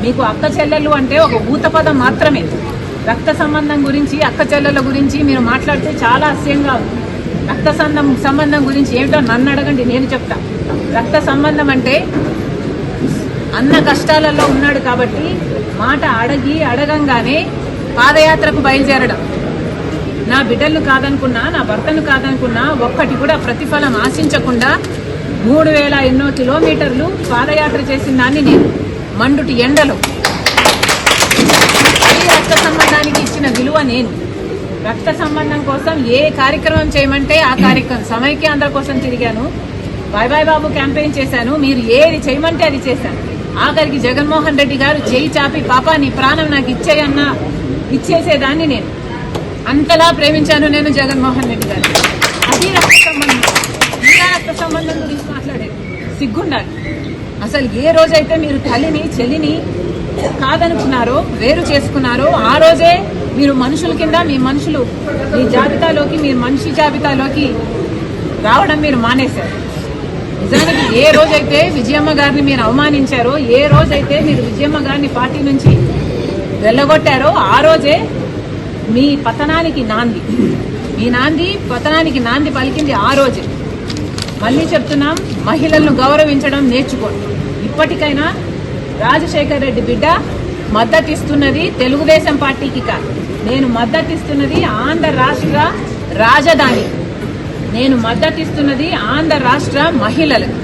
మీకు అక్క చెల్లెళ్ళు అంటే ఒక ఊత పదం మాత్రమే. రక్త సంబంధం గురించి, అక్క చెల్లెళ్ళ గురించి మీరు మాట్లాడితే చాలా అసహ్యంగా ఉంది. రక్త సంబంధం గురించి ఏమిటో నన్ను అడగండి, నేను చెప్తా. రక్త సంబంధం అంటే అన్న కష్టాలలో ఉన్నాడు కాబట్టి మాట అడగంగానే పాదయాత్రకు బయలుదేరడం. నా బిడ్డలను కాదనుకున్నా, నా భర్తను కాదనుకున్నా, ఒక్కటి కూడా ప్రతిఫలం ఆశించకుండా 3000 ఎన్నో కిలోమీటర్లు పాదయాత్ర చేసిన దాన్ని నేను. మండుటి ఎండలో రక్త సంబంధానికి ఇచ్చిన విలువ నేను. రక్త సంబంధం కోసం ఏ కార్యక్రమం చేయమంటే ఆ కార్యక్రమం. సమైక్యాంధ్ర కోసం తిరిగాను, బాయ్ బాయ్ బాబు క్యాంపెయిన్ చేశాను, మీరు ఏది చేయమంటే అది చేశాను. ఆఖరికి జగన్మోహన్ రెడ్డి గారు చేయి చాపి పాపా నీ ప్రాణం నాకు ఇచ్చేయన్నా ఇచ్చేసేదాన్ని నేను. అంతలా ప్రేమించాను నేను జగన్మోహన్ రెడ్డి గారు. అది రక్త సంబంధం. ఇలా రక్త సంబంధం గురించి మాట్లాడేది సిగ్గుండాలి. అసలు ఏ రోజైతే మీరు తల్లిని చెల్లిని కాదనుకున్నారో, వేరు చేసుకున్నారో, ఆ రోజే మీరు మనుషుల కింద మీ జాబితాలోకి, మీరు మనిషి జాబితాలోకి రావడం మీరు మానేశారు. నిజానికి ఏ రోజైతే విజయమ్మ గారిని మీరు అవమానించారో, ఏ రోజైతే మీరు విజయమ్మ గారిని పార్టీ నుంచి వెళ్ళగొట్టారో, ఆ రోజే మీ పతనానికి నాంది. మీ పతనానికి నాంది పలికింది ఆ రోజే. మళ్ళీ చెప్తున్నాం, మహిళలను గౌరవించడం నేర్చుకోండి. ఇప్పటికైనా రాజశేఖర్ రెడ్డి బిడ్డ మద్దతిస్తున్నది తెలుగుదేశం పార్టీకి కాదు, నేను మద్దతిస్తున్నది ఆంధ్ర రాష్ట్ర రాజధాని, నేను మద్దతిస్తున్నది ఆంధ్ర రాష్ట్ర మహిళలకు.